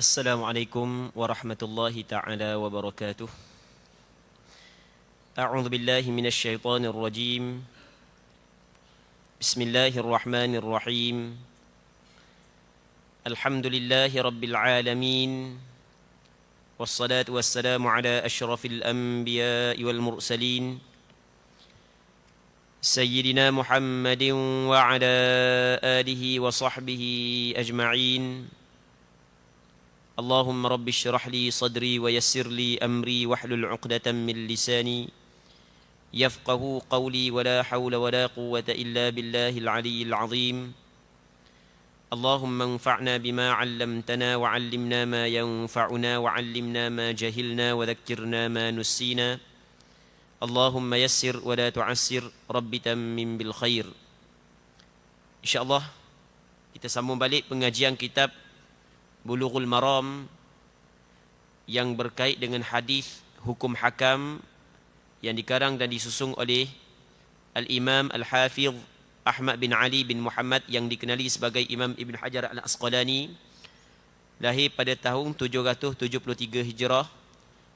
Assalamualaikum warahmatullahi ta'ala wabarakatuh. A'udzu billahi minasy syaithanir rajim. Bismillahirrahmanirrahim. Alhamdulillahi rabbil alamin. Wassalatu wassalamu ala asyrafil anbiya'i wal mursalin. Sayyidina Muhammadin wa ala alihi wa sahbihi ajma'in. اللهم رب اشرح لي صدري ويسر لي أمري واحلل عقدة من لساني يفقه قولي ولا حول ولا قوة إلا بالله العلي العظيم اللهم انفعنا بما علمتنا وعلمنا ما ينفعنا وعلمنا ما جهلنا وذكرنا ما نسينا اللهم يسر ولا تعسر رب تمم بالخير. InsyaAllah kita sambung balik pengajian kitab Bulughul Maram yang berkait dengan hadis hukum hakam yang dikarang dan disusun oleh Al-Imam Al-Hafidh Ahmad bin Ali bin Muhammad yang dikenali sebagai Imam Ibn Hajar Al-Asqalani, lahir pada tahun 773 Hijrah,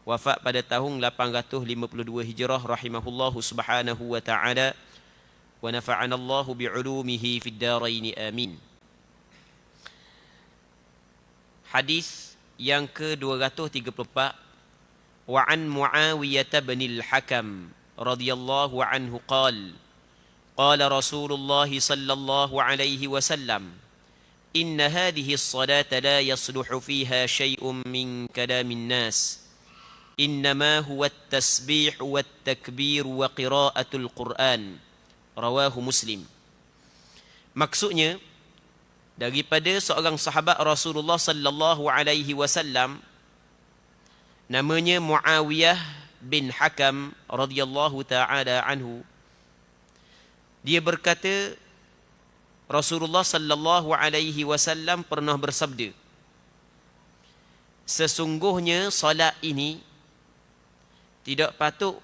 wafat pada tahun 852 Hijrah, rahimahullahu subhanahu wa ta'ala, wa nafa'ana Allahu bi'ulumihi fid darain amin. Hadis yang ke-234, wa an Muawiyah bin al-Hakam radhiyallahu anhu qala Rasulullah sallallahu alaihi wasallam inna hadhihi as-salata la yasluhu fiha shay'un min kalamin nas innama huwa at-tasbih wa at-takbir wa qira'atul Quran, rawahu Muslim. Maksudnya, daripada seorang sahabat Rasulullah sallallahu alaihi wasallam namanya Muawiyah bin Hakam radhiyallahu taala anhu, dia berkata Rasulullah sallallahu alaihi wasallam pernah bersabda, sesungguhnya salat ini tidak patut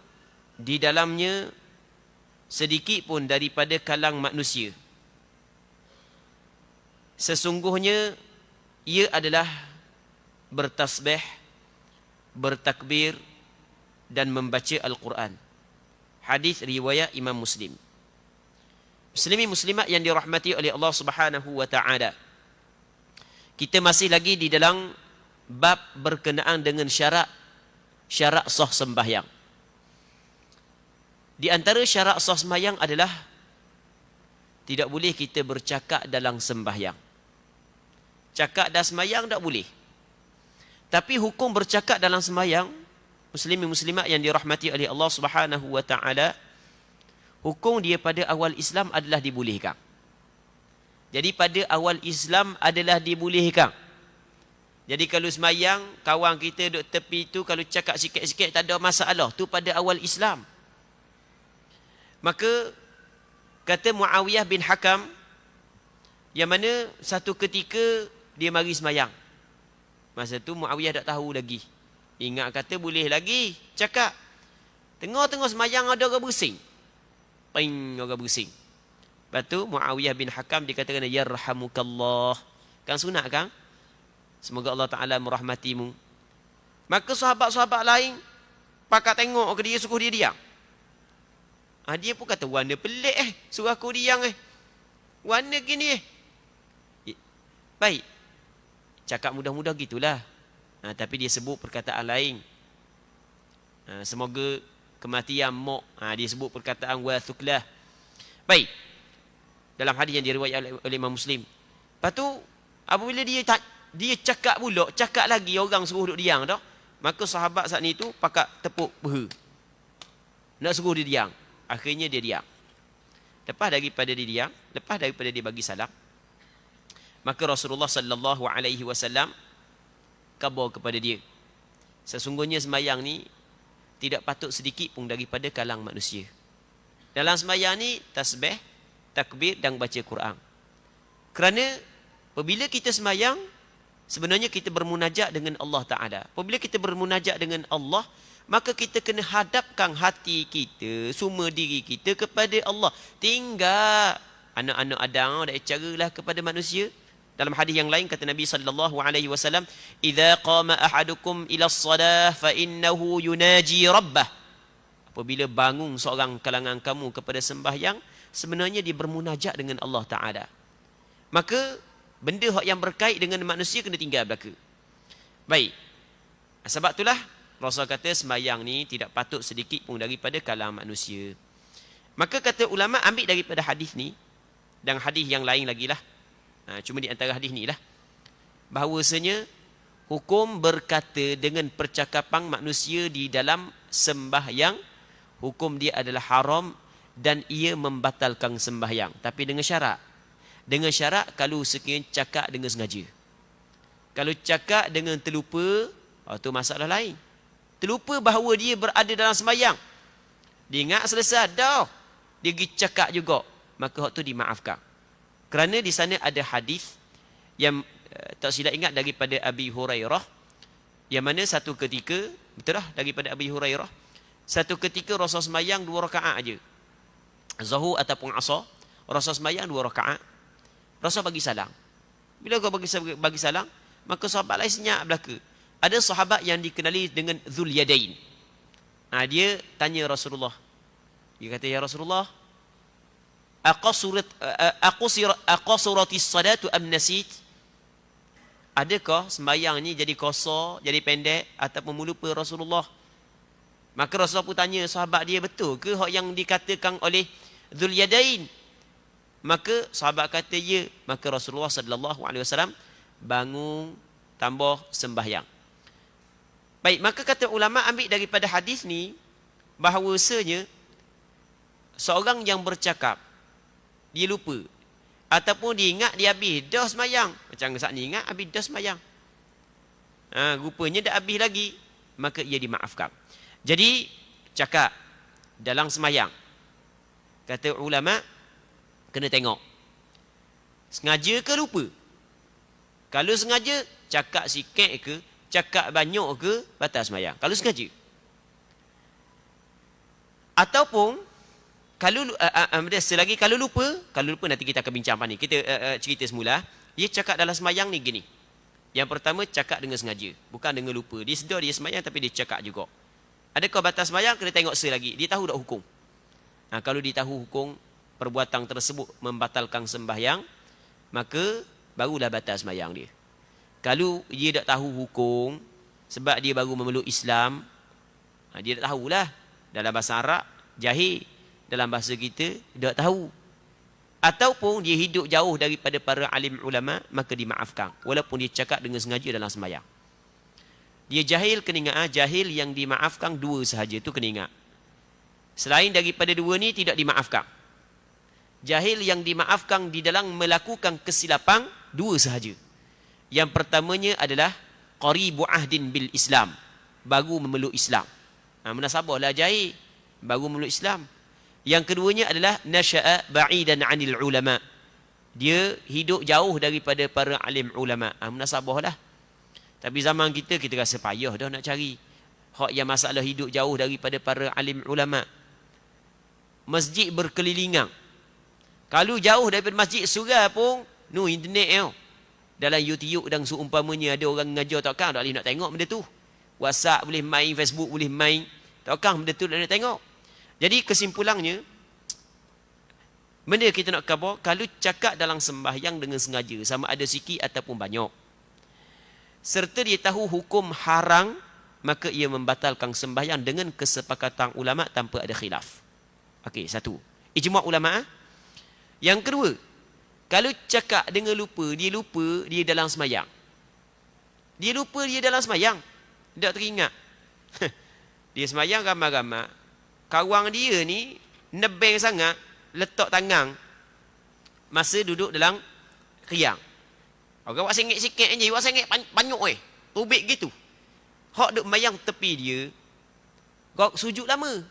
di dalamnya sedikit pun daripada kalang manusia. Sesungguhnya ia adalah bertasbih, bertakbir dan membaca Al-Quran. Hadis riwayat Imam Muslim. Muslimin muslimat yang dirahmati oleh Allah Subhanahu wa taala. Kita masih lagi di dalam bab berkenaan dengan syarat sah sembahyang. Di antara syarat sah sembahyang adalah tidak boleh kita bercakap dalam sembahyang. Cakap dalam sembahyang tak boleh. Tapi hukum bercakap dalam sembahyang, muslimin muslimat yang dirahmati oleh Allah Subhanahu wa taala, hukum dia pada awal Islam adalah dibolehkan. Jadi pada awal Islam adalah dibolehkan. Jadi kalau sembahyang, kawan kita duduk tepi tu kalau cakap sikit-sikit tak ada masalah. Tu pada awal Islam. Maka kata Muawiyah bin Hakam, yang mana satu ketika dia mari sembahyang. Masa tu Muawiyah tak tahu lagi. Ingat kata boleh lagi cakap. Tengah-tengah sembahyang ada orang bersin. Ping, orang bersin. Lepas tu Muawiyah bin Hakam dikatakan yarhamukallah. Kan sunat kan? Semoga Allah Ta'ala merahmatimu. Maka sahabat-sahabat lain pakat tengok ke dia, suruh dia diam. Dia pun kata, warna pelik suruh aku diam warna gini baik. Cakap mudah-mudah gitulah. Tapi dia sebut perkataan lain. Semoga kematian mok. Dia sebut perkataan wa thuklah. Baik. Dalam hadis yang diriwayatkan oleh Imam Muslim. Lepas tu, apabila dia cakap pula, cakap lagi orang suruh duduk diam dah. Maka sahabat saat ni tu pakat tepuk peha. Nak suruh dia diam. Akhirnya dia diam. Lepas daripada dia bagi salam, maka Rasulullah sallallahu alaihi wasallam khabar kepada dia, sesungguhnya sembahyang ni tidak patut sedikit pun daripada kalang manusia. Dalam sembahyang ni tasbih, takbir dan baca Quran. Kerana apabila kita sembahyang, sebenarnya kita bermunajat dengan Allah Ta'ala. Apabila kita bermunajat dengan Allah, maka kita kena hadapkan hati kita, semua diri kita kepada Allah. Tinggal anak-anak Adam dah caralah kepada manusia. Dalam hadis yang lain kata Nabi sallallahu alaihi wasallam, "Idza qama ahadukum ila as-salah fa innahu yunaji rabbah." Apabila bangun seorang kalangan kamu kepada sembahyang, sebenarnya dia bermunajat dengan Allah Taala. Maka benda yang berkait dengan manusia kena tinggal belaka. Baik. Sebab itulah Rasul kata sembahyang ni tidak patut sedikit pun daripada kalangan manusia. Maka kata ulama ambil daripada hadis ni dan hadis yang lain lagi lah. Cuma di antara hadis ni lah. Bahawasanya hukum berkata dengan percakapan manusia di dalam sembahyang, hukum dia adalah haram dan ia membatalkan sembahyang. Tapi dengan syarat. Dengan syarat kalau sekiranya cakap dengan sengaja. Kalau cakap dengan terlupa, itu masalah lain. Terlupa bahawa dia berada dalam sembahyang. Dia ingat selesai, dah. Dia pergi cakap juga. Maka waktu dimaafkan. Kerana di sana ada hadis yang tak silap ingat daripada Abi Hurairah, yang mana satu ketika, betul lah daripada Abi Hurairah, satu ketika Rasul sembahyang 2 rakaat aja. Zuhur ataupun Asar, Rasul sembahyang 2 rakaat. Rasul bagi salam. Bila kau bagi salam, maka sahabat lain senyap belaka. Ada sahabat yang dikenali dengan Dzul Yadain. Dia tanya Rasulullah. Dia kata, "Ya Rasulullah, aqasuratis salatu am nasit?" Adakah sembahyang ni jadi kosor, jadi pendek ataupun melupa Rasulullah? Maka Rasulullah pun tanya sahabat dia, betul ke hak yang dikatakan oleh Dzul Yadain? Maka sahabat kata ya. Maka Rasulullah sallallahu alaihi wasallam bangun tambah sembahyang. Baik, maka kata ulama ambil daripada hadis ni bahawasanya seorang yang bercakap dia lupa ataupun dia ingat dia habis dah sembahyang, macam saat ni ingat habis dah sembahyang, rupanya dah habis lagi, maka ia dimaafkan. Jadi cakap dalam sembahyang, kata ulama kena tengok sengaja ke lupa. Kalau sengaja cakap sikit ke, cakap banyak ke, batal sembahyang kalau sengaja. Ataupun kalau selagi kalau lupa nanti kita akan bincang apa ni. Kita cerita semula. Dia cakap dalam sembahyang ni gini. Yang pertama cakap dengan sengaja, bukan dengan lupa. Dia sedar dia sembahyang tapi dia cakap juga. Adakah batal sembahyang? Kena tengok selagi. Dia tahu tak hukum. Kalau dia tahu hukum perbuatan tersebut membatalkan sembahyang, maka barulah batal sembahyang dia. Kalau dia tak tahu hukum sebab dia baru memeluk Islam, dia tak tahulah. Dalam bahasa Arab jahil, dalam bahasa kita tak tahu, ataupun dia hidup jauh daripada para alim ulama, maka dimaafkan walaupun dia cakap dengan sengaja dalam sembahyang. Dia jahil, kena ingat, jahil yang dimaafkan 2 sahaja, tu kena ingat. Selain daripada 2 ni tidak dimaafkan. Jahil yang dimaafkan di dalam melakukan kesilapan 2 sahaja. Yang pertamanya adalah qaribu ahdin bil Islam, baru memeluk Islam. Munasabahlah jahil, baru memeluk Islam. Yang keduanya adalah nasya'a ba'idan 'anil ulama. Dia hidup jauh daripada para alim ulama. Munasabahlah. Tapi zaman kita rasa payah dah nak cari hak yang masalah hidup jauh daripada para alim ulama. Masjid berkelilingan. Kalau jauh daripada masjid surau pun internet tau. Dalam YouTube dan seumpamanya ada orang mengajar, takkan tak boleh nak tengok benda tu. WhatsApp boleh main, Facebook boleh main, takkan benda tu nak tengok. Jadi kesimpulannya, benda kita nak khabar, kalau cakap dalam sembahyang dengan sengaja, sama ada sikit ataupun banyak, serta dia tahu hukum haram, maka ia membatalkan sembahyang dengan kesepakatan ulama tanpa ada khilaf. Okey, satu. Ijma' ulama. Yang kedua, kalau cakap dengan lupa dia dalam sembahyang. Dia lupa dia dalam sembahyang. Tak teringat. Dia sembahyang ramai-ramai. Kawan dia ni nebeng sangat, letak tangan masa duduk dalam qiyam. Orang buat sengit sikit je, buat sengit banyak tubik gitu. Hak duk mayang tepi dia, kau sujud lama.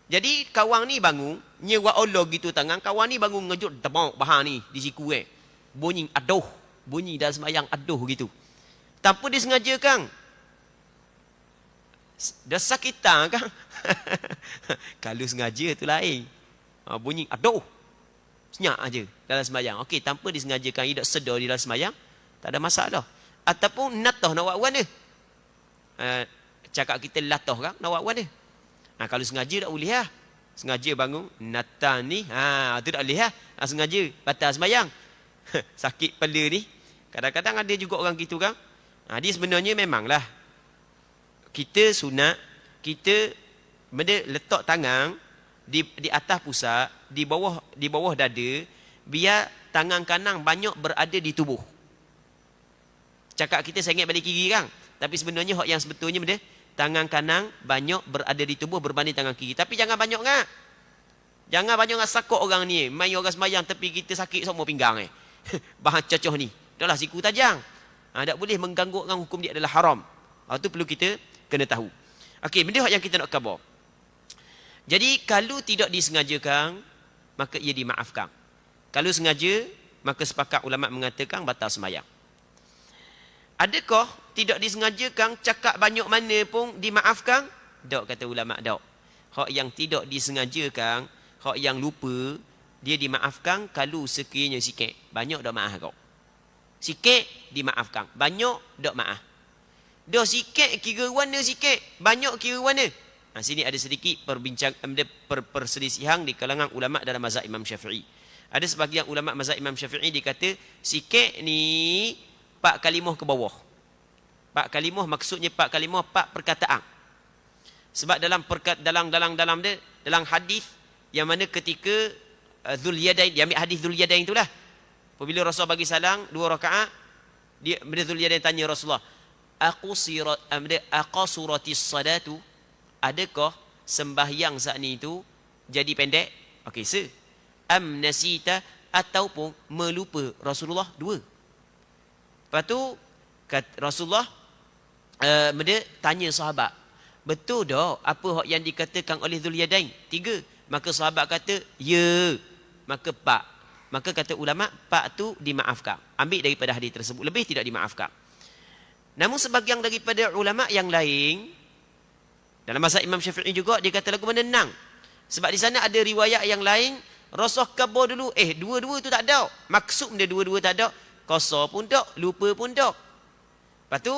Jadi kawan ni bangun, nyewa Allah gitu tangan, kawan ni bangun ngejut tebak bahan ni di siku bunyi aduh, bunyi dalam sembahyang aduh gitu. Tanpa disengaja kan. Dah sakitan kan. Kalau sengaja tu lain. Bunyi aduh. Senyap aja dalam sembahyang. Okey, tanpa disengajakan, ia tak sedar di dalam sembahyang, tak ada masalah. Ataupun natah nak buat warna. Cakap kita latah kan, nak buat warna. Kalau sengaja tak boleh lah. Sengaja bangun, natah ni, tu tak boleh lah. Sengaja, batal sembahyang. Sakit kepala ni. Kadang-kadang ada juga orang gitu kan. Dia sebenarnya memanglah, kita sunat, kita benda letak tangan di atas pusat, di bawah dada, biar tangan kanan banyak berada di tubuh. Cakap kita sengit balik kiri kan, tapi sebenarnya hak yang sebetulnya benda tangan kanan banyak berada di tubuh berbanding tangan kiri. Tapi jangan banyak ngak. Jangan banyak ngak sakut orang ni. Main orang sembahyang tepi kita sakit semua pinggang bahan cocoh ni. Dahlah siku tajang. Tak boleh mengganggu orang, hukum dia adalah haram. Itu perlu kita kena tahu. Okey, benda yang kita nak khabar. Jadi kalau tidak disengajakan, maka ia dimaafkan. Kalau sengaja, maka sepakat ulama mengatakan batal sembahyang. Adakah tidak disengajakan, cakap banyak mana pun dimaafkan? Tak, kata ulama, tak. Hak yang tidak disengajakan, hak yang lupa, dia dimaafkan kalau sekiranya sikit. Banyak dah maaf kau. Sikit dimaafkan, banyak tak maaf. Dah sikit kira warna sikit, banyak kira warna. Sini ada sedikit perselisihan di kalangan ulama dalam mazhab Imam Syafi'i. Ada sebahagian ulama mazhab Imam Syafi'i dikata sikit ni 4 kalimah ke bawah. 4 kalimah maksudnya 4 kalimah 4 perkataan. Sebab dalam hadis yang mana ketika Dzul Yadain, dia ambil hadis Dzul Yadain itulah. Apabila Rasul bagi salam 2 rakaat, dia Dzul Yadain tanya Rasulullah, aqasuratis salatu, adakah sembahyang saat ni itu jadi pendek? Okey, am nasita, ataupun melupa Rasulullah 2. Lepas tu Rasulullah tanya sahabat, betul tak apa yang dikatakan oleh Dzul Yadain? 3. Maka sahabat kata, ya. Maka 4. Maka kata ulama, 4 tu dimaafkan. Ambil daripada hadis tersebut, lebih tidak dimaafkan. Namun sebahagian daripada ulama yang lain dalam mazhab Imam Syafi'i juga, dia kata lagu mana nang. Sebab di sana ada riwayat yang lain, Rasul kabar dulu, dua-dua tu tak ada. Maksud dia dua-dua tak ada. Qasar pun tak, lupa pun tak. Lepas tu,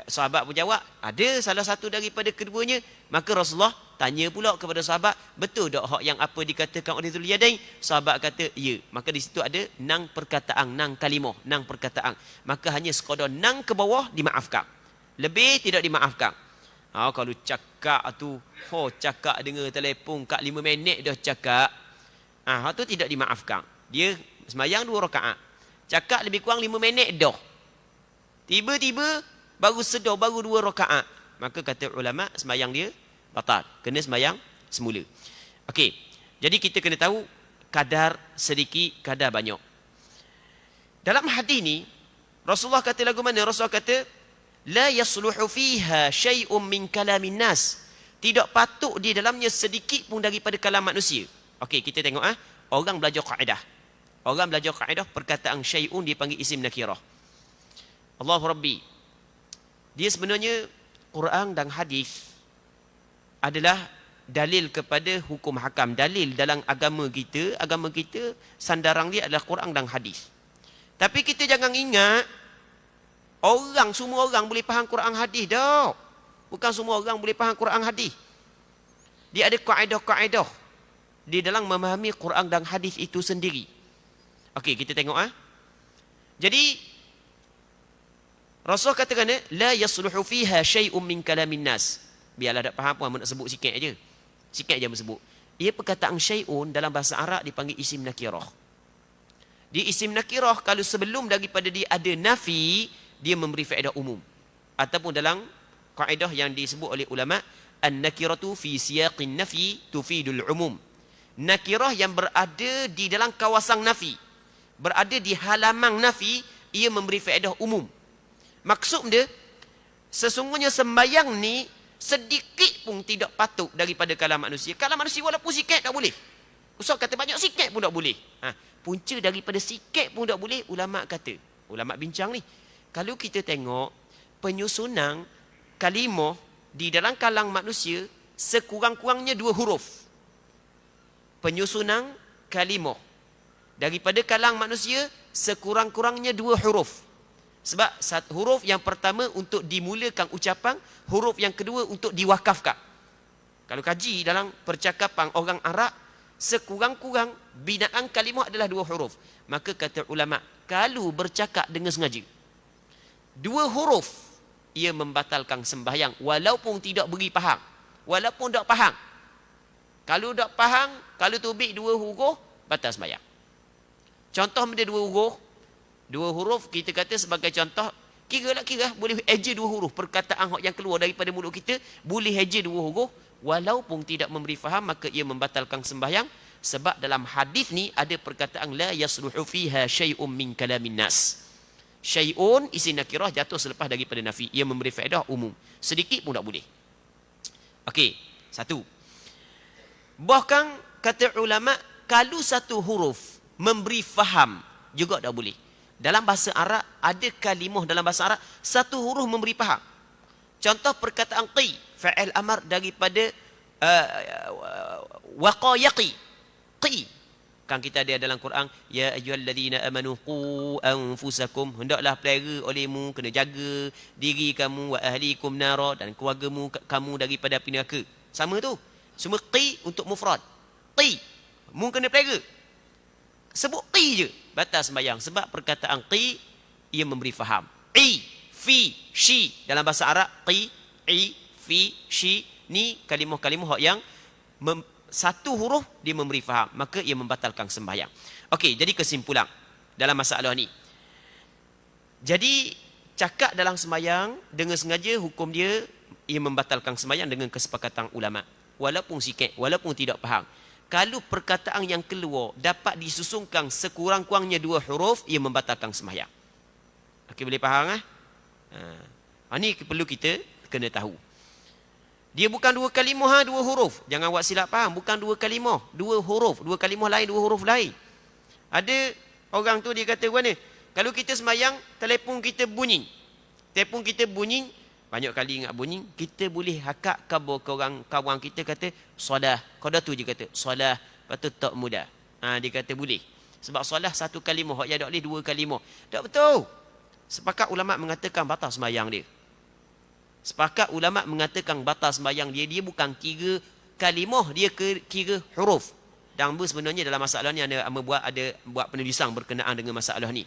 sahabat pun jawab, ada salah satu daripada keduanya. Maka Rasulullah tanya pula kepada sahabat, betul tak hak yang apa dikatakan oleh Dzul Yadain? Sahabat kata, ya. Maka di situ ada nang perkataan, nang kalimah, nang perkataan. Maka hanya sekadar nang ke bawah dimaafkan. Lebih tidak dimaafkan. Kalau cakap tu, cakap dengar telefon kat 5 minit dah cakap, tu tidak dimaafkan. Dia sembahyang 2 rakaat, cakap lebih kurang 5 minit dah, tiba-tiba baru sedar, baru 2 rakaat, maka kata ulama sembahyang dia batal, kena sembahyang semula. Okey, jadi kita kena tahu kadar sedikit, kadar banyak. Dalam hadis ni Rasulullah kata lagu mana? Rasulullah kata, la yasluhu fiha syai'un min kalamin nas. Tidak patut di dalamnya sedikit pun daripada kalam manusia. Okey, kita tengok orang belajar kaedah. Orang belajar kaedah, perkataan syai'un dipanggil isim nakirah. Allahu Rabbi. Dia sebenarnya Quran dan hadis adalah dalil kepada hukum hakam. Dalil dalam agama kita sandaran dia adalah Quran dan hadis. Tapi kita jangan ingat semua orang boleh faham Quran hadis dah. Bukan semua orang boleh faham Quran hadis. Dia ada kaedah-kaedah di dalam memahami Quran dan hadis itu sendiri. Okey, kita tengok Jadi Rasul katakan la yasluhu fiha syai'un min kalamin nas. Biarlah tak faham pun, nak sebut sikit aja. Sikit aja sebut. Ia perkataan syai'un dalam bahasa Arab dipanggil isim nakirah. Di isim nakirah, kalau sebelum daripada dia ada nafi, dia memberi faedah umum. Ataupun dalam kaedah yang disebut oleh ulama, an-nakiratu fi siyaqin nafi tufidul umum. Nakirah yang berada di dalam kawasan nafi, berada di halaman nafi, ia memberi faedah umum. Maksud dia, sesungguhnya sembahyang ni sedikit pun tidak patut daripada kalam manusia. Kalam manusia walaupun sikit tak boleh. Ustaz kata banyak sikit pun tak boleh. Punca daripada sikit pun tak boleh, ulama kata. Ulama bincang ni. Kalau kita tengok penyusunan kalimah di dalam kalam manusia, sekurang-kurangnya 2 huruf. Penyusunan kalimah Daripada kalang manusia, sekurang-kurangnya 2 huruf. Sebab huruf yang pertama untuk dimulakan ucapan, huruf yang kedua untuk diwakafkan. Kalau kaji dalam percakapan orang Arab, sekurang-kurang binaan kalimah adalah 2 huruf. Maka kata ulama, kalau bercakap dengan sengaja, 2 huruf, ia membatalkan sembahyang walaupun tidak beri faham. Walaupun tak faham. Kalau tak faham, kalau tubik 2 huruf, batal sembahyang. Contoh benda 2 huruf. 2 huruf kita kata sebagai contoh, kira boleh eja 2 huruf. Perkataan yang keluar daripada mulut kita boleh eja 2 huruf. Walaupun tidak memberi faham, maka ia membatalkan sembahyang. Sebab dalam hadis ni ada perkataan la yasluhu fiha syai'un min kalamin nas. Syai'un isi nakirah jatuh selepas daripada nafi. Ia memberi faedah umum. Sedikit pun tak boleh. Okey, 1. Bahkan kata ulama, kalau 1 huruf memberi faham juga tak boleh. Dalam bahasa Arab ada kalimah dalam bahasa Arab 1 huruf memberi faham. Contoh perkataan qi, fa'il amar daripada waqayaqi. Qi. Kan kita ada dalam Quran, ya ayyuhallazina amanu qu anfusakum, hendaklah pelihara olehmu, kena jaga diri kamu, wa ahlikum nara, dan keluargamu kamu daripada api neraka. Sama tu. Semua qi untuk mufrad. Qi, mu kena pelihara. Sebut qi je, batal sembahyang. Sebab perkataan qi, ia memberi faham. I, fi, shi. Dalam bahasa Arab, qi, i, fi, shi. Ni kalimah-kalimah yang 1 huruf dia memberi faham. Maka ia membatalkan sembahyang. Okey, jadi kesimpulan dalam masalah ni. Jadi, cakap dalam sembahyang dengan sengaja, hukum dia, ia membatalkan sembahyang dengan kesepakatan ulama'. Walaupun sikit, walaupun tidak faham. Kalau perkataan yang keluar dapat disusunkan sekurang-kurangnya 2 huruf, ia membatalkan sembahyang. Okey, boleh faham ah? Ini perlu kita kena tahu. Dia bukan 2 kalimah, 2 huruf. Jangan buat silap faham. Bukan 2 kalimah, 2 huruf. 2 kalimah lain, 2 huruf lain. Ada orang tu dia kata mana? Kalau kita sembahyang, telefon kita bunyi. Telefon kita bunyi, banyak kali ingat bunyi, kita boleh hakak khabar ke orang kawan kita kata solah. Qada tu je kata solah, patut tak mudah. Dia kata boleh. Sebab solah 1 kalimah, hak ya tak boleh 2 kalimah. Tak betul. Sepakat ulama mengatakan batal sembahyang dia. Sepakat ulama mengatakan batal sembahyang dia. Dia bukan kira kalimah, dia kira huruf. Dan sebenarnya dalam masalah ni ada buat penulisan berkenaan dengan masalah ni.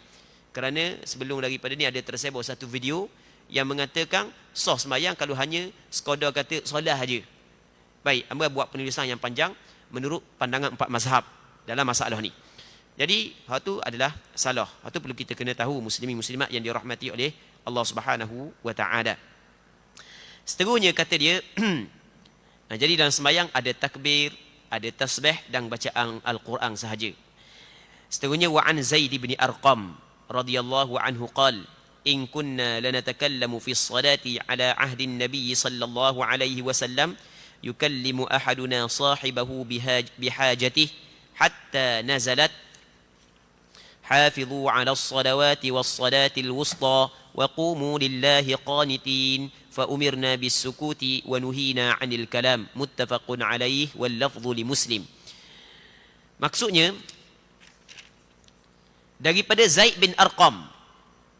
Kerana sebelum daripada ni ada tersebar 1 video yang mengatakan sah sembahyang kalau hanya sekadar kata solah saja. Baik, hamba buat penulisan yang panjang menurut pandangan 4 mazhab dalam masalah ni. Jadi, hal tu adalah salah. Hal tu perlu kita kena tahu, muslimin muslimat yang dirahmati oleh Allah Subhanahu wa taala. Seterusnya kata dia jadi dalam sembahyang ada takbir, ada tasbih dan bacaan Al-Quran sahaja. Seterusnya wa an Zaid bin Arqam radhiyallahu anhu qala in kunna lanatakallamu fi as-salati ala ahdi an-nabiy sallallahu alaihi wasallam yukallimu ahaduna sahibahu bihajatihi hatta nazalat hafizu ala as-salawati was-salati al-wusta wa qumu lillahi qanitin fa umirna bis-sukuti wa nuhina 'anil kalam muttafaqun alaihi wal lafdhu li Muslim. Maksudnya daripada Zaid bin Arqam,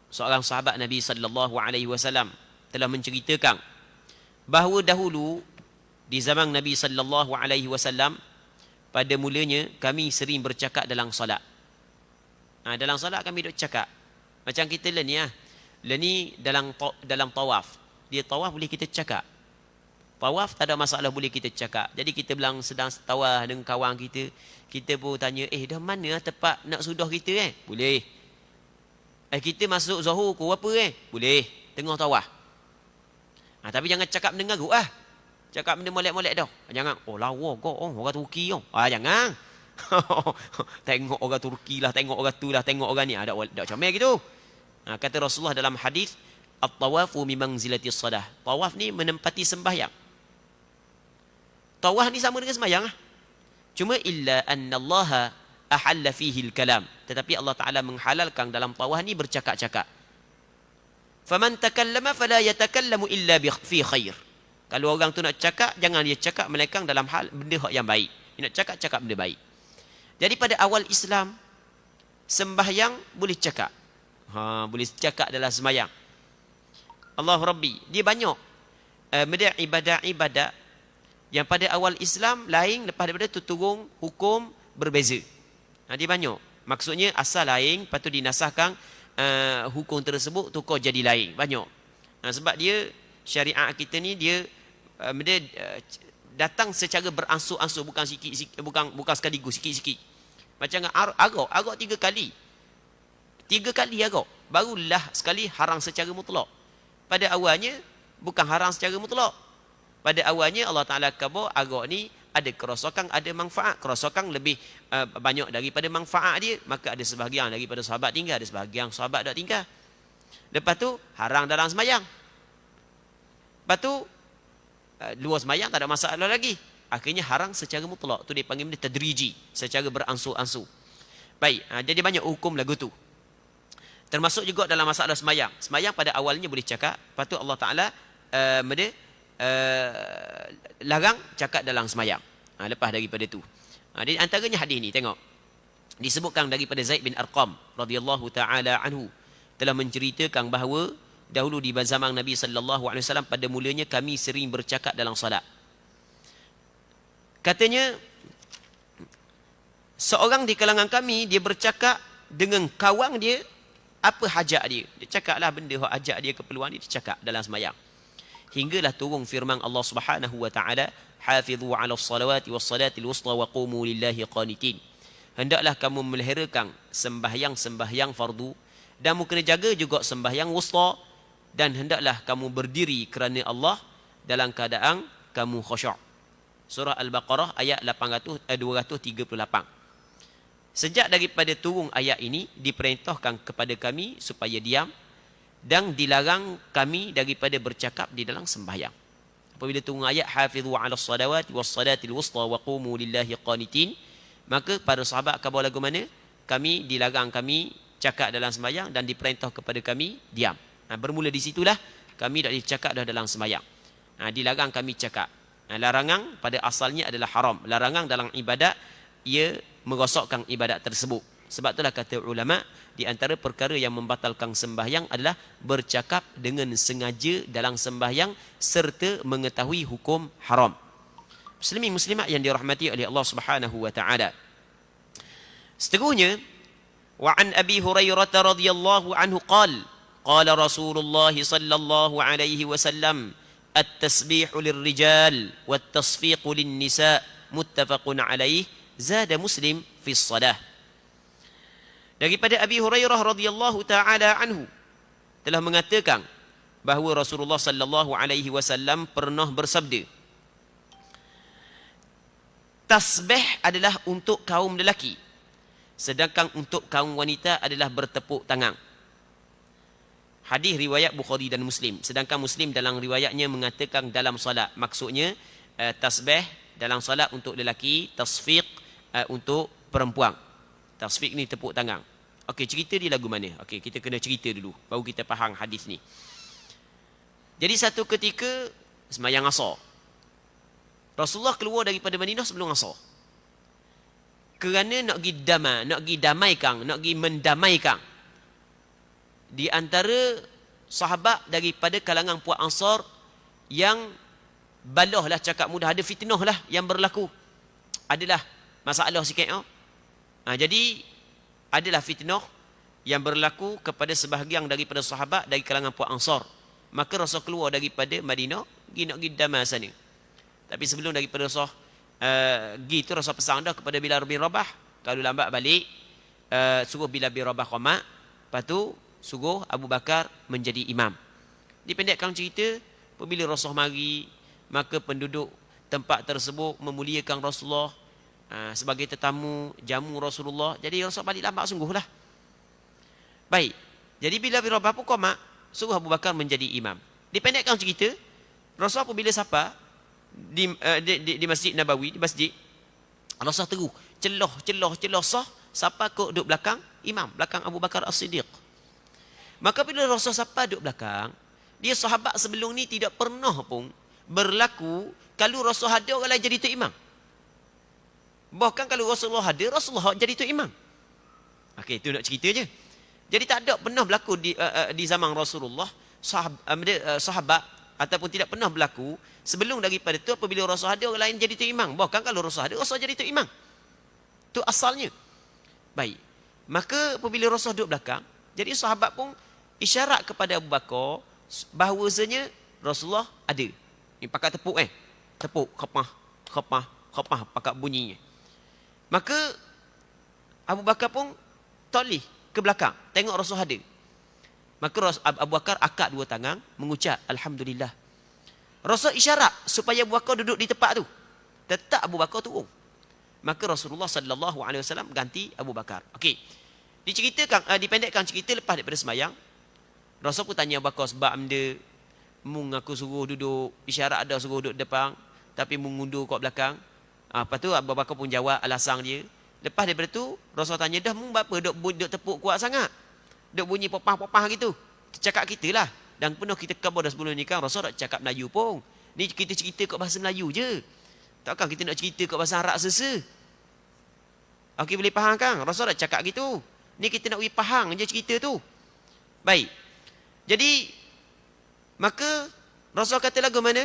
seorang sahabat Nabi sallallahu alaihi wasallam, telah menceritakan bahawa dahulu di zaman Nabi sallallahu alaihi wasallam, pada mulanya kami sering bercakap dalam solat. Dalam solat kami duk cakap. Macam kita lah ni Lah ni dalam tawaf. Dia tawaf boleh kita cakap. Tawaf tak ada masalah, boleh kita cakap. Jadi kita bilang sedang tawaf dengan kawan kita, kita pun tanya, dah mana tempat nak sudah kita Boleh. Kita masuk Zuhur ke apa Boleh. Tengah tawaf. Tapi jangan cakap mendengar garu Cakap benda molek-molek dah. Jangan, lawa kau, orang Turki jangan. Tengok orang Turki lah, tengok orang tu lah, tengok orang ni. Tak comel gitu. Kata Rasulullah dalam hadis, at-tawafu mi manzilati shalah. Tawaf ni menempati sembahyang. Tawaf ni sama dengan sembahyang Cuma illa anna Allah ahalla fihi al-kalam. Tetapi Allah Taala menghalalkan dalam tawaf ni bercakap-cakap. Faman takallama fala yatakallamu illa fi khair. Kalau orang tu nak cakap, jangan dia cakap melainkan dalam hal benda yang baik. Dia nak cakap benda baik. Jadi pada awal Islam, sembahyang boleh cakap. Boleh cakap dalam sembahyang. Allah Rabbi. Dia banyak. Ibadat-ibadat yang pada awal Islam lain, lepas daripada tu turun hukum berbeza. Dia banyak. Maksudnya asal lain, lepas tu dinasahkan hukum tersebut tukar jadi lain. Banyak. Sebab dia syariat kita ni dia datang secara beransur-ansur, bukan sikit-sikit, bukan sekaligus, sikit-sikit. Macam agak 3 kali. 3 kali agak. Barulah sekali haram secara mutlak. Pada awalnya bukan haram secara mutlak. Pada awalnya Allah Taala khabar agak ni ada kerosakan, ada manfaat. Kerosakan lebih banyak daripada manfaat dia, maka ada sebahagian daripada sahabat tinggal, ada sebahagian sahabat tak tinggal. Lepas tu haram dalam sembahyang. Lepas tu luar sembahyang tak ada masalah lagi. Akhirnya haram secara mutlak. Tu dia panggil benda tadriji, secara beransur-ansur. Baik, jadi banyak hukum lagu tu. Termasuk juga dalam masalah sembahyang. Sembahyang pada awalnya boleh cakap, lepas tu Allah Taala larang cakap dalam sembahyang. Lepas daripada tu. Di antaranya hadis ni, tengok. Disebutkan daripada Zaid bin Arqam radhiyallahu taala anhu telah menceritakan bahawa dahulu di zaman Nabi sallallahu alaihi wasallam pada mulanya kami sering bercakap dalam solat. Katanya seorang di kalangan kami dia bercakap dengan kawan dia apa hajat dia. Dia cakaplah benda hajat dia, keperluan dia cakap dalam sembahyang. Hinggalah turun firman Allah Subhanahu wa taala, "Hafizu 'alas salawati was salatil wusta wa qumu lillahi qanitin." Hendaklah kamu meliharakan sembahyang-sembahyang fardu dan kamu kena jaga juga sembahyang wusta, dan hendaklah kamu berdiri kerana Allah dalam keadaan kamu khusyuk. Surah Al-Baqarah ayat 238. Sejak daripada turun ayat ini diperintahkan kepada kami supaya diam dan dilarang kami daripada bercakap di dalam sembahyang. Apabila turun ayat hafizu 'alas salawati was salatil wusta wa qumu lillahi qanitin, maka para sahabat khabar lagu mana? Kami dilarang kami cakap dalam sembahyang dan diperintah kepada kami diam. Bermula di situlah kami tak dicakap dah dalam sembahyang. Dilarang kami cakap. Larangan pada asalnya adalah haram. Larangan dalam ibadat ia merosakkan ibadat tersebut. Sebab itulah kata ulama, di antara perkara yang membatalkan sembahyang adalah bercakap dengan sengaja dalam sembahyang serta mengetahui hukum haram. Muslimin muslimat yang dirahmati oleh Allah Subhanahu wa taala. Seterusnya, wa an Abi Hurairah radhiyallahu anhu qala qala Rasulullah sallallahu alaihi wasallam at-tasbihu lirrijal wat-tasfiqu lin-nisa muttafaqun alaih zada Muslim fi shalah. Daripada Abi Hurairah radhiyallahu taala anhu telah mengatakan bahawa Rasulullah sallallahu alaihi wasallam pernah bersabda, tasbih adalah untuk kaum lelaki, sedangkan untuk kaum wanita adalah bertepuk tangan. Hadis riwayat Bukhari dan Muslim. Sedangkan Muslim dalam riwayatnya mengatakan dalam solat. Maksudnya tasbih dalam solat untuk lelaki, tasfiq untuk perempuan. Tasfiq ni tepuk tangan. Okey, cerita dia lagu mana? Okey, kita kena cerita dulu baru kita faham hadis ni. Jadi satu ketika sembahyang asar, Rasulullah keluar daripada Madinah sebelum asar. Kerana nak pergi damaikan, nak pergi mendamaikan di antara sahabat daripada kalangan puak Ansar yang balah lah, cakap mudah, ada fitnah lah yang berlaku. Adalah masalah sikit. Jadi adalah fitnah yang berlaku kepada sebahagian daripada sahabat dari kalangan puak Ansar. Maka Rasul keluar daripada Madinah nak pergi damai sana. Tapi sebelum daripada Rasul pergi tu, Rasul pesan dah kepada Bilal bin Rabah, kalau lambat balik suruh Bilal bin Rabah qamat, lepas tu suruh Abu Bakar menjadi imam. Dipendekkan cerita, apabila Rasul mari, maka penduduk tempat tersebut memuliakan Rasulullah sebagai tetamu, jamu Rasulullah. Jadi Rasul balik lambat sungguhlah. Baik, jadi bila Rabah pun qamat, suruh Abu Bakar menjadi imam. Dipendekkan cerita, Rasul apabila sapa di Masjid Nabawi, di masjid, Rasul terus celah sah sapa kok duduk belakang imam, belakang Abu Bakar As-Siddiq. Maka bila Rasul sapa duduk belakang, dia sahabat sebelum ni tidak pernah pun berlaku kalau Rasul ada orang lain jadi tu imam. Bahkan kalau Rasulullah ada, Rasulullah jadi tu imam. Okey, itu nak cerita je. Jadi tak ada pernah berlaku di zaman Rasulullah sahabat ataupun tidak pernah berlaku sebelum daripada itu apabila Rasul ada orang lain jadi tu imam. Bahkan kalau Rasul ada, Rasul jadi tu imam. Itu asalnya. Baik. Maka apabila Rasul duduk belakang, jadi sahabat pun isyarat kepada Abu Bakar bahawasanya Rasulullah ada. Ni pakai tepuk Tepuk khapah pakai bunyinya. Maka Abu Bakar pun toleh ke belakang, tengok Rasul ada. Maka Abu Bakar akad dua tangan, mengucap Alhamdulillah. Rasul isyarat supaya Abu Bakar duduk di tempat tu. Tetap Abu Bakar turun. Maka Rasulullah sallallahu alaihi wasallam ganti Abu Bakar. Okey. Dipendekkan cerita lepas daripada sembahyang. Rasul pun tanya Abu Bakar sebab anda aku suruh duduk, isyarat ada suruh duduk depan, tapi mengundur kat belakang. Lepas tu Abu Bakar pun jawab alasan dia. Lepas daripada tu Rasul tanya, dah apa duk tepuk kuat sangat? Duk bunyi popah-popah gitu. Cakap kita lah. Dan penuh kita khabar dah sebelum ni kan Rasul tak cakap Melayu pun. Ni kita cerita kat bahasa Melayu je. Takkan kita nak cerita kat bahasa Arab sesa. Okey, boleh faham kan? Rasul tak cakap gitu. Ni kita nak faham je cerita tu. Baik. Jadi maka Rasul kata lagu mana?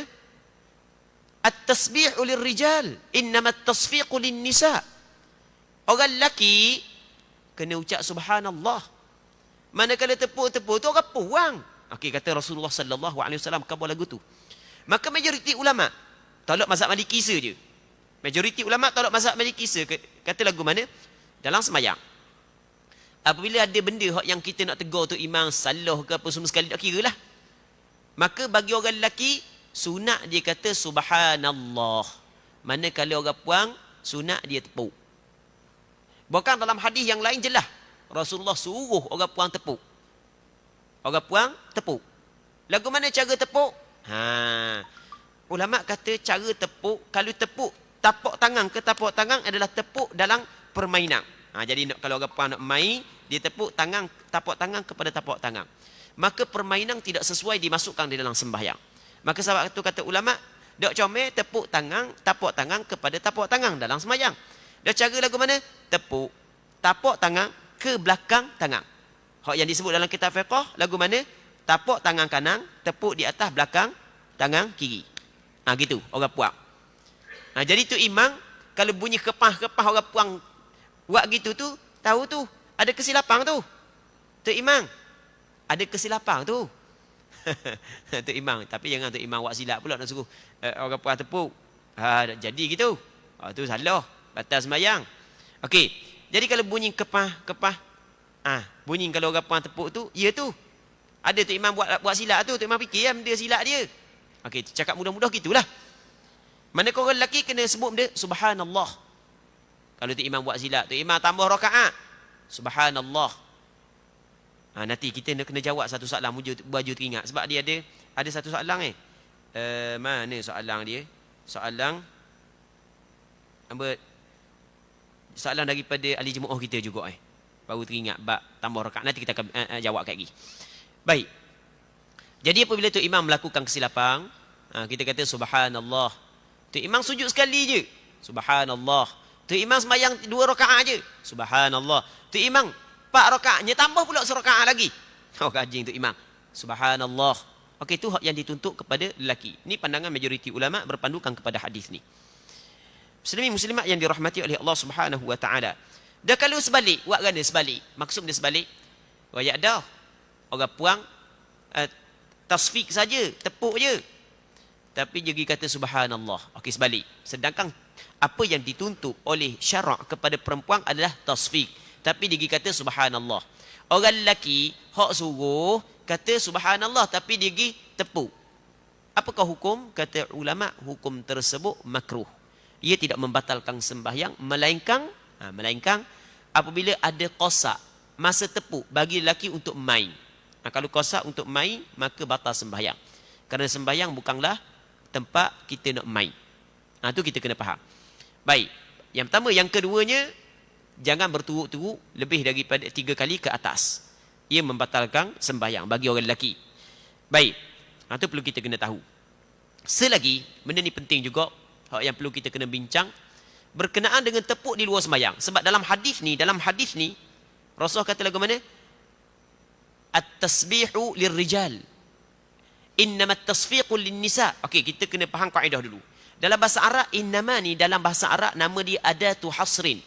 At-tasbihu lirrijal, innamat tasfiqu lin-nisa. Orang lelaki kena ucap subhanallah. Manakala tepuk-tepuk tu orang puang. Okey, kata Rasulullah sallallahu alaihi wasallam khabar lagu tu. Maka majoriti ulama tolak mazhab Maliki saja. Majoriti ulama tolak mazhab Maliki saja. Kata lagu mana? Dalam sembahyang. Apabila ada benda yang kita nak tegur tu imam salah ke apa semua sekali tak kira lah. Maka bagi orang lelaki sunat dia kata subhanallah. Manakala orang puang sunat dia tepuk. Bahkan dalam hadis yang lain jelas Rasulullah suruh orang puang tepuk. Orang puang tepuk. Lagu mana cara tepuk? Ulama kata cara tepuk, kalau tepuk tapak tangan ke tapak tangan adalah tepuk dalam permainan. Jadi kalau orang puang nak main, dia tepuk tangan, tapak tangan kepada tapak tangan. Maka permainan tidak sesuai dimasukkan di dalam sembahyang. Maka sebab itu kata ulama, dak comel tepuk tangan, tapak tangan kepada tapak tangan dalam sembahyang. Dah cara lagu mana? Tepuk tapak tangan ke belakang tangan. Hak yang disebut dalam kitab fiqh lagu mana? Tapak tangan kanan, tepuk di atas belakang tangan kiri. Gitu orang puang. Jadi tu imam kalau bunyi kepah-kepah orang puang buat gitu tu, tahu tu ada kesilapan tu. Tu imam ada kesilapan tu. Tu imam, tapi jangan tu imam buat silap pula nak suruh orang puang tepuk. Jadi gitu. Tu salah, batal sembahyang. Okey. Jadi kalau bunyi kepah, bunyi kalau orang puang tepuk tu, ya tu. Ada tu imam buat silap tu, tu imam fikir benda silap dia. Okey, cakap mudah-mudah gitulah. Mana kau orang lelaki kena sebut benda subhanallah. Kalau tu imam buat silap, tu imam tambah rakaat. Subhanallah. Nanti kita kena jawab satu soalan baju teringat sebab dia ada satu soalan mana soalan dia? Soalan daripada ahli jemaah kita juga baru teringat bab tambah rakaat. Nanti kita akan jawab lagi. Baik. Jadi apabila tu imam melakukan kesilapan, kita kata subhanallah. Tu imam sujud sekali je. Subhanallah. Tu imam sembahyang 2 rakaat je. Subhanallah. Tu imam 4 rakaatnya tambah pula serakaat lagi. Kajing tu imam. Subhanallah. Okey, tu hak yang dituntut kepada lelaki. Ini pandangan majoriti ulama berpandukan kepada hadis ni. Muslimin muslimat yang dirahmati oleh Allah Subhanahu wa taala. Dah kalau sebalik, buat gana sebalik. Maksud dia sebalik. Wayak dah. Orang puang tasfik saja, tepuk je. Tapi dia kata subhanallah. Okey, sebalik. Sedangkan apa yang dituntut oleh syarak kepada perempuan adalah tasfik. Tapi dia kata subhanallah. Orang lelaki hak suruh kata subhanallah tapi dia tepuk. Apakah hukum? Kata ulama, hukum tersebut makruh. Ia tidak membatalkan sembahyang melainkan apabila ada qasak masa tepuk bagi lelaki untuk main. Kalau qasak untuk main maka batal sembahyang. Kerana sembahyang bukanlah tempat kita nak main. Itu kita kena faham. Baik. Yang pertama, yang keduanya, jangan berturut-turut lebih daripada 3 kali ke atas. Ia membatalkan sembahyang bagi orang lelaki. Baik. Itu perlu kita kena tahu. Selagi, benda ni penting juga, yang perlu kita kena bincang, berkenaan dengan tepuk di luar sembahyang. Sebab dalam hadis ni, Rasul kata lagu mana? At-tasbihu lirrijal. Innamat tasfiqu lin-nisa. Okey, kita kena faham kaedah dulu. Dalam bahasa Arab, innama ni dalam bahasa Arab nama dia adatu hasrin.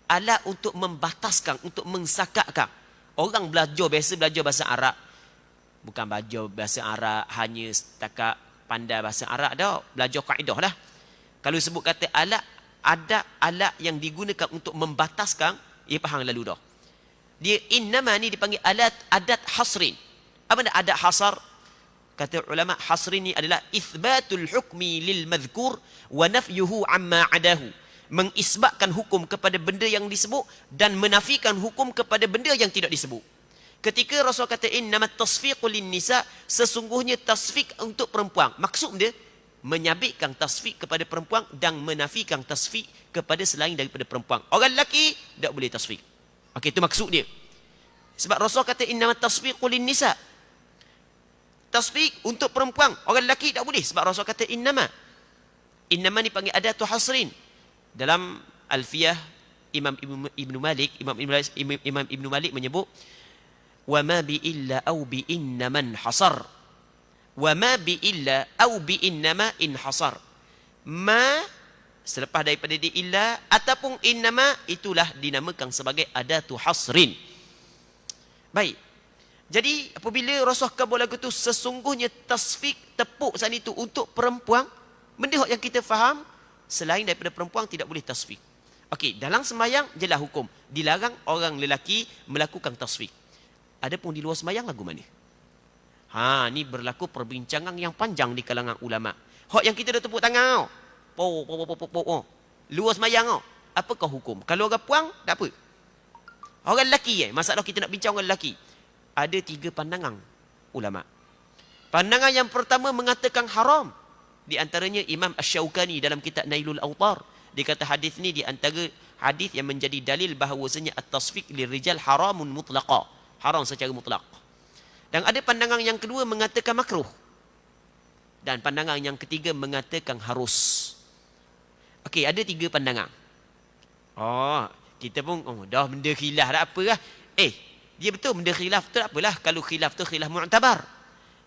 Alat untuk membataskan, untuk mensakatkan. Orang biasa belajar bahasa Arab. Bukan belajar bahasa Arab hanya setakat pandai bahasa Arab dah. Belajar kaedah dah. Kalau sebut kata alat, ada alat yang digunakan untuk membataskan, ia faham lalu dah. Dia innama ni dipanggil adat hasrin. Apa nak adat hasar? Kata ulama, hasrin ni adalah ithbatul hukmi lil madhkur wa nafyuhu amma adahu. Mengisbatkan hukum kepada benda yang disebut dan menafikan hukum kepada benda yang tidak disebut. Ketika Rasul kata innamat tasfiqu lin nisa, sesungguhnya tasfik untuk perempuan. Maksud dia menyabitkan tasfik kepada perempuan dan menafikan tasfik kepada selain daripada perempuan. Orang lelaki tak boleh tasfik. Okey, itu maksud dia. Sebab Rasul kata innamat tasfiqu lin nisa. Tasfik untuk perempuan, orang lelaki tak boleh sebab Rasul kata innama. Innama ni panggil adatu hasrin. Dalam Alfiyah Imam Ibnu Malik menyebut wa ma bi illa au bi innaman hasar. Wa ma bi illa au bi innama in hasar. Ma selepas daripada di illa ataupun innama itulah dinamakan sebagai adatu hasrin. Baik. Jadi apabila Rasul kabul lagu tu sesungguhnya tasfik tepuk sana itu untuk perempuan, benda yang kita faham selain daripada perempuan tidak boleh tasfik. Okey, dalam sembahyang jelas hukum dilarang orang lelaki melakukan tasfik. Adapun di luar sembahyang lagu mana? Ni berlaku perbincangan yang panjang di kalangan ulama. Hak yang kita dah tepuk tangan. Luar sembahyang apakah hukum? Kalau orang puang tak apa. Orang lelaki masalah kita nak bincang orang lelaki. Ada 3 pandangan ulama. Pandangan yang pertama mengatakan haram. Di antaranya Imam Asy-Syaukani dalam kitab Nailul Awtar. Dia kata hadis ni di antara hadis yang menjadi dalil bahawasanya at-tasfiq lirijal haramun mutlaqa. Haram secara mutlak. Dan ada pandangan yang kedua mengatakan makruh. Dan pandangan yang ketiga mengatakan harus. Okey, ada 3 pandangan. Kita pun dah benda khilaf tak apalah. Dia betul benda khilaf tu tak apalah. Kalau khilaf tu khilaf mu'tabar.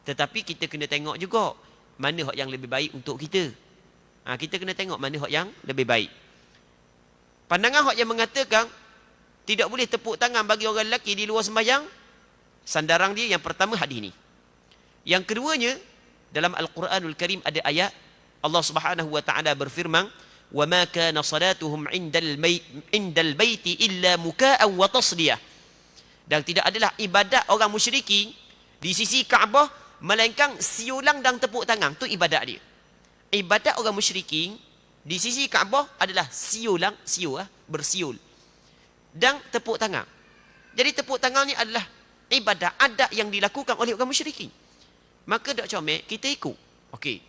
Tetapi kita kena tengok juga mana hak yang lebih baik untuk kita. Kita kena tengok mana hak yang lebih baik. Pandangan hak yang mengatakan tidak boleh tepuk tangan bagi orang lelaki di luar sembahyang, sandaran dia yang pertama hadis ni. Yang keduanya dalam Al-Quranul Karim ada ayat Allah Subhanahu wa taala berfirman, "Wa ma kana salatuhum 'indal baiti illa muka'an wa tasdiyah." Dan tidak adalah ibadat orang musyriki di sisi Kaabah melainkan siulang dan tepuk tangan. Itu ibadat dia. Ibadat orang musyriki di sisi Kaabah adalah siulang, bersiul. Dan tepuk tangan. Jadi tepuk tangan ni adalah ibadat adat yang dilakukan oleh orang musyriki. Maka tak comel, kita ikut. Okey,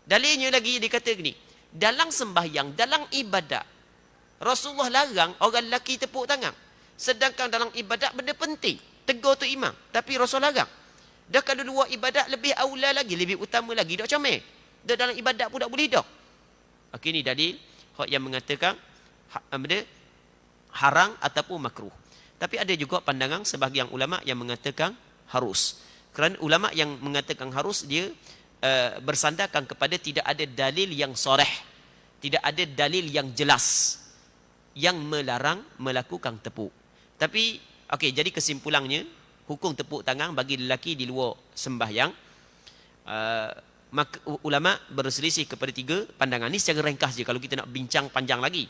dalilnya lagi dia kata gini, dalam sembahyang, dalam ibadat, Rasulullah larang orang lelaki tepuk tangan. Sedangkan dalam ibadat benda penting, tegur tu imam, tapi Rasul larang. Dah kalau luar ibadat lebih aula lagi, lebih utama lagi, dak comel. Dah dalam ibadat pun tak boleh dah. Okey, ni dalil hak yang mengatakan benda haram ataupun makruh. Tapi ada juga pandangan sebahagian ulama yang mengatakan harus. Kerana ulama yang mengatakan harus dia bersandarkan kepada tidak ada dalil yang soreh, tidak ada dalil yang jelas yang melarang melakukan tepuk. Tapi okey, jadi kesimpulannya hukum tepuk tangan bagi lelaki di luar sembahyang, ulama berselisih kepada 3 pandangan. Ini secara ringkas je, kalau kita nak bincang panjang lagi.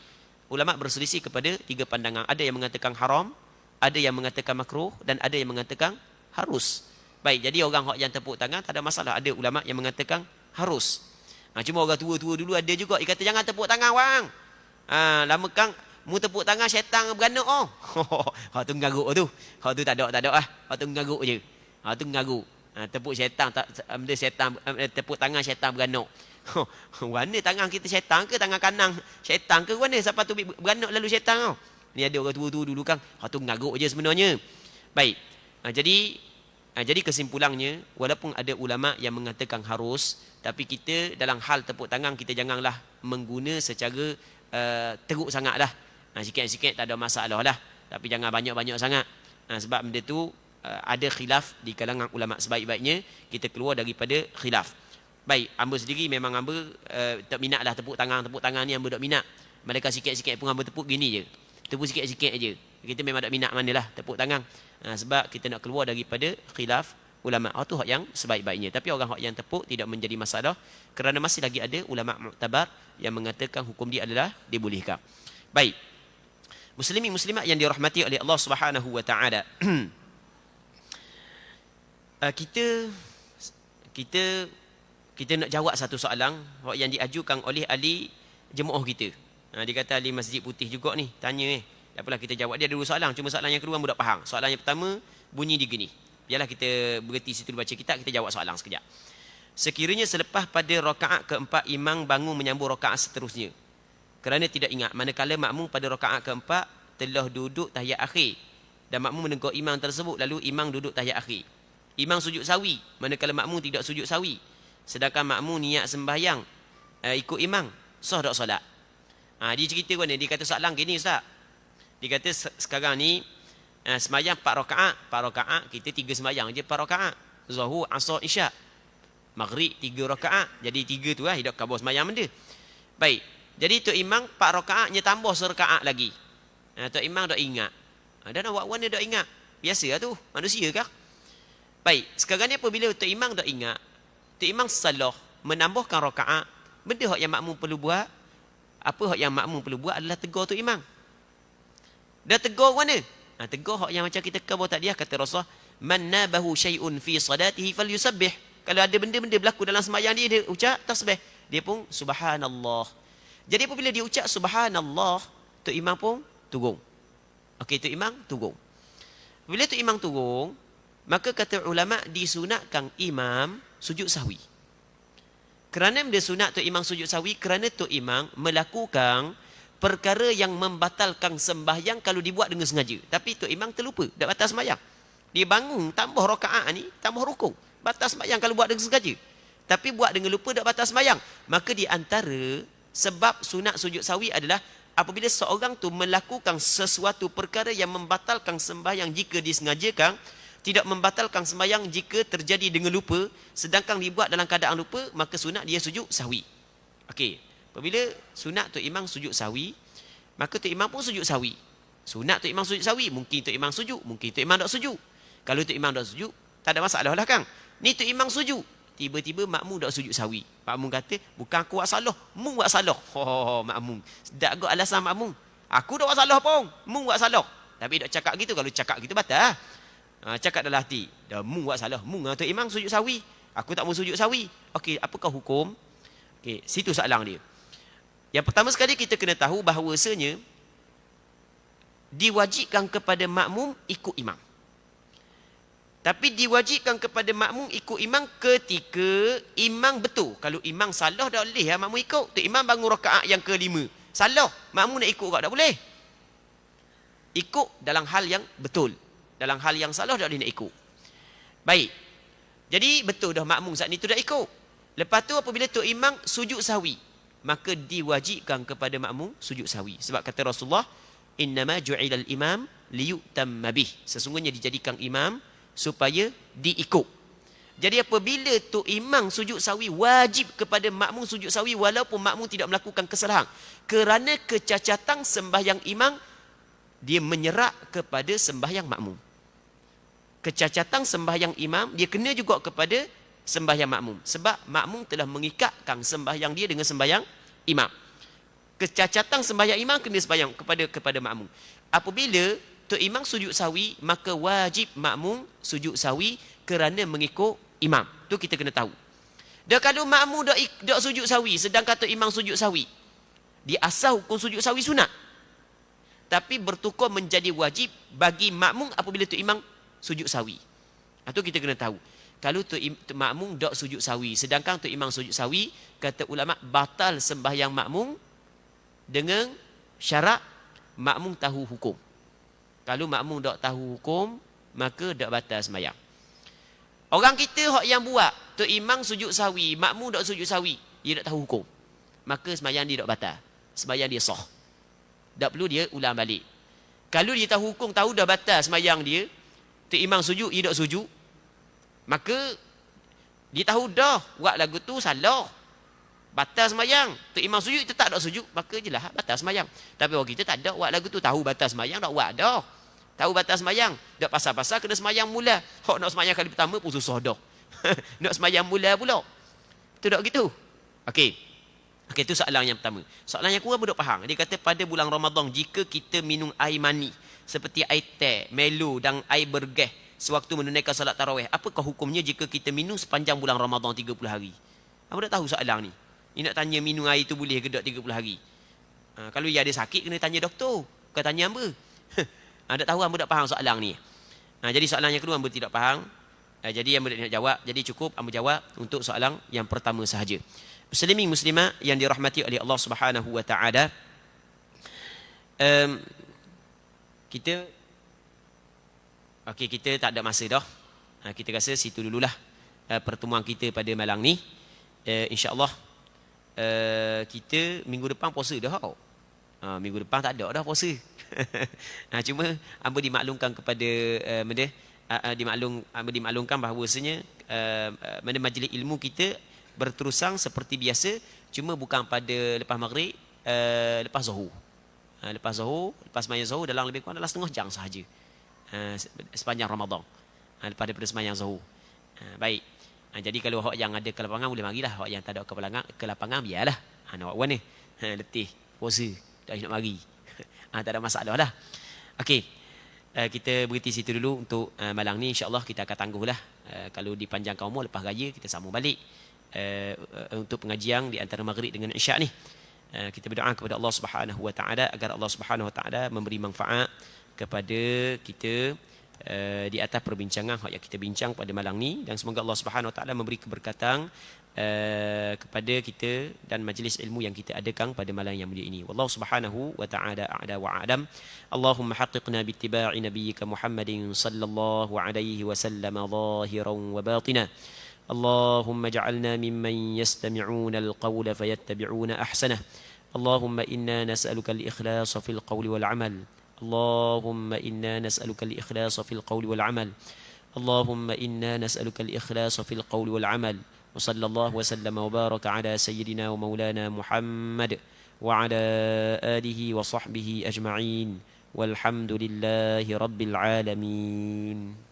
Ulama berselisih kepada 3 pandangan. Ada yang mengatakan haram, ada yang mengatakan makruh, dan ada yang mengatakan harus. Baik, jadi orang yang tepuk tangan tak ada masalah. Ada ulama yang mengatakan harus. Cuma orang tua-tua dulu ada juga, dia kata jangan tepuk tangan wang. Lama kang mu tepuk tangan syaitan beranak hak tu ngaruk tu. Hak tu tak ada lah. Hak tu ngaruk je. Hak tu ngaruk. Tepuk syaitan tak benda syaitan, tepuk tangan syaitan beranak. Mana tangan kita syaitan ke tangan kanan syaitan ke mana siapa tu beranak lalu syaitan Ni ada orang tua-tua dulu kan. Hak tu ngaruk je sebenarnya. Baik. Jadi kesimpulannya, walaupun ada ulama yang mengatakan harus, tapi kita dalam hal tepuk tangan kita janganlah mengguna secara teruk sangat dah. Sikit-sikit tak ada masalah lah. tapi jangan banyak-banyak sangat. Sebab benda tu ada khilaf di kalangan ulama. Sebaik-baiknya kita keluar daripada khilaf. Baik, hamba sendiri memang hamba tak minat lah tepuk tangan ni hamba tak minat. Mereka sikit-sikit pun hamba tepuk gini je. Tepuk sikit-sikit aje. Kita memang tak minat manalah tepuk tangan. Sebab kita nak keluar daripada khilaf ulama. Itu hak yang sebaik-baiknya. Tapi orang hak yang tepuk tidak menjadi masalah kerana masih lagi ada ulama mu'tabar yang mengatakan hukum dia adalah dibolehkan. Baik. Muslimin muslimat yang dirahmati oleh Allah Subhanahu wa taala. Kita nak jawab satu soalan yang diajukan oleh ahli jemaah kita. Dia kata ahli Masjid Putih juga ni, tanya apalah kita jawab dia ada dua soalan, cuma soalan yang kedua mudah faham. Soalan yang pertama bunyi digini. Biarlah kita berhenti situ baca kitab, kita jawab soalan sekejap. Sekiranya selepas pada rakaat keempat imam bangun menyambung rakaat seterusnya, kerana tidak ingat manakala makmum pada rakaat keempat telah duduk tahiyat akhir dan makmum menegur imam tersebut, lalu imam duduk tahiyat akhir. Imam sujud sawi manakala makmum tidak sujud sawi. Sedangkan makmum niat sembahyang ikut imam, sah tak solat? Dia cerita mana? Dia kata soalan gini ustaz. Dia kata sekarang ni sembahyang 4 rakaat, kita 3 sembahyang je 4 rakaat. Zuhur, Asar, Isyak. Maghrib 3 rakaat. Jadi 3 tu lah hidup kabur sembahyang benda. Baik. Jadi tok imam 4 rakaatnya tambah serakaat lagi. Tok imam dak ingat. Dan awak-awak ni dak ingat. Biasa lah tu, manusia kah? Baik, sekarang ni apabila tok imam dak ingat, tok imam salah menambahkan rakaat, benda hak yang makmum perlu buat, apa hak yang makmum perlu buat adalah tegur tok imam. Dah tegur mana? Tegur hak yang macam kita khabar tadi, kata Rasulullah, man nabahu syai'un fi salatihi falyusabbih. Kalau ada benda-benda berlaku dalam sembahyang dia ucap tasbih, dia pun subhanallah. Jadi apabila dia ucap subhanallah, tok imam pun turun. Okey, tok imam turun. Bila tok imam turun, maka kata ulama disunatkan imam sujud sahwi. Kerana dia sunat tok imam sujud sahwi kerana tok imam melakukan perkara yang membatalkan sembahyang kalau dibuat dengan sengaja. Tapi tok imam terlupa, dak batal sembahyang. Dia bangun tambah rakaat ni, tambah rukuk. Batal sembahyang kalau buat dengan sengaja. Tapi buat dengan lupa dak batal sembahyang. Maka di antara sebab sunat sujud sahwi adalah apabila seorang tu melakukan sesuatu perkara yang membatalkan sembahyang jika disengajakan, tidak membatalkan sembahyang jika terjadi dengan lupa, sedangkan dibuat dalam keadaan lupa, maka sunat dia sujud sahwi. Okey, apabila sunat tok imam sujud sahwi, maka tok imam pun sujud sahwi. Sunat tok imam sujud sahwi, mungkin tok imam sujud, mungkin tok imam tak sujud. Kalau tok imam tak sujud, tak ada masalah lah kan. Ni tok imam sujud, tiba-tiba makmum tak sujud sahwi. Makmum kata, bukan aku buat salah, mung buat salah. Makmum. Tak ada alasan makmum. Aku tak buat salah pun, mung buat salah. Tapi tak cakap gitu, kalau cakap gitu batal. Cakap dalam hati, dah mung buat salah, mung tok imam sujud sahwi, aku tak mau sujud sahwi. Okey, apakah hukum? Okey, situ soalan dia. Yang pertama sekali kita kena tahu bahawasanya diwajibkan kepada makmum ikut imam. Tapi diwajibkan kepada makmum ikut imam ketika imam betul. Kalau imam salah tak boleh lah makmum ikut. Tok imam bangun rakaat yang ke-5, salah, makmum nak ikut tak boleh. Ikut dalam hal yang betul. Dalam hal yang salah tak boleh nak ikut. Baik. Jadi betul dah makmum saat ni tu dah ikut. Lepas tu apabila tok imam sujud sahwi, maka diwajibkan kepada makmum sujud sahwi. Sebab kata Rasulullah, innama ju'ilal imam liyutamma bih. Sesungguhnya dijadikan imam supaya diikut. Jadi apabila tok imam sujud sahwi, wajib kepada makmum sujud sahwi walaupun makmum tidak melakukan kesalahan. Kerana kecacatan sembahyang imam, dia menyerak kepada sembahyang makmum. Kecacatan sembahyang imam, dia kena juga kepada sembahyang makmum. Sebab makmum telah mengikatkan sembahyang dia dengan sembahyang imam. Kecacatan sembahyang imam kena sembahyang kepada makmum. Apabila tok imam sujud sahwi, maka wajib makmum sujud sahwi kerana mengikut imam. Tu kita kena tahu. Dan kalau makmum dak sujud sahwi sedangkan tok imam sujud sahwi, di asal hukum sujud sahwi sunat. Tapi bertukar menjadi wajib bagi makmum apabila tok imam sujud sahwi. Itu kita kena tahu. Kalau tok makmum dak sujud sahwi sedangkan tok imam sujud sahwi, kata ulama batal sembahyang makmum dengan syarat makmum tahu hukum. Kalau makmum tak tahu hukum, maka tak batal sembahyang. Orang kita hak yang buat, tok imam sujud sahwi, makmum tak sujud sahwi, dia tak tahu hukum, maka sembahyang dia tak batal. Sembahyang dia sah. Tak perlu dia ulang balik. Kalau dia tahu hukum, tahu dah batal semayang dia, tu imam sujud, dia tak sujud, maka dia tahu dah buat lagu tu salah, batal semayang. Tu imam sujud, kita tak ada sujud, maka jelah batal semayang. Tapi orang kita tak ada buat lagu tu, tahu batal semayang, tak buat dah. Tahu batal semayang, tak pasal-pasal kena semayang mula. Hak nak semayang kali pertama pun susah dah. Nak semayang mula pula. Betul tak gitu? Okey. Okey, itu soalan yang pertama. Soalan yang kedua pun tak faham. Dia kata pada bulan Ramadan, jika kita minum air mani seperti air teh, melo dan air bergeh sewaktu menunaikan salat tarawih, apakah hukumnya jika kita minum sepanjang bulan Ramadan 30 hari? Apa tak tahu soalan ni? Ni nak tanya minum air tu boleh ke tak 30 hari? Kalau dia ada sakit, kena tanya doktor. Bukan tanya hamba. Tak tahu, hamba tak faham soalan ni. Jadi soalan yang kedua hamba tidak faham. Jadi hamba nak jawab. Jadi cukup hamba jawab untuk soalan yang pertama sahaja. Muslimin muslimat yang dirahmati oleh Allah Subhanahu wa taala, kita tak ada masa dah. Kita rasa situ dululah pertemuan kita pada malam ni. Insya-Allah kita minggu depan puasa dah. Minggu depan tak ada dah puasa. Cuma hamba dimaklumkan kepada dimaklumkan bahawasanya majlis ilmu kita berterusan seperti biasa, cuma bukan pada lepas maghrib, lepas zuhur. Lepas sembahyang zuhur dalam lebih kurang dalam setengah jam sahaja. Sepanjang Ramadan. Lepas daripada sembahyang zuhur. Baik. Jadi kalau hak yang ada ke lapangan boleh marilah, hak yang tak ada ke lapangan biarlah. Nak buat mana? Letih, puasa, tak nak mari. Tak ada masalah dah. Okey. Kita berhenti situ dulu untuk malam ni. InsyaAllah kita akan tangguhlah. Kalau dipanjangkan umur lepas raya kita sambung balik untuk pengajian di antara maghrib dengan isyak ni. Kita berdoa kepada Allah Subhanahu wa taala agar Allah Subhanahu wa taala memberi manfaat kepada kita di atas perbincangan yang kita bincang pada malam ni, dan semoga Allah Subhanahu wa taala memberi keberkatan kepada kita dan majlis ilmu yang kita adakan pada malam yang mulia ini. Wallahu Subhanahu wa taala a'la wa a'lam. Allahumma haqqiqna bi ittiba'i nabiyyika Muhammadin sallallahu alaihi wasallam zahiran wa batina. اللهم اجعلنا ممن يستمعون القول فيتبعون أحسنه. اللهم إنا نسألك الإخلاص في القول والعمل. اللهم إنا نسألك الإخلاص في القول والعمل. اللهم إنا نسألك الإخلاص في القول والعمل. وصلى الله وسلم وبارك على سيدنا ومولانا محمد وعلى آله وصحبه أجمعين والحمد لله رب العالمين.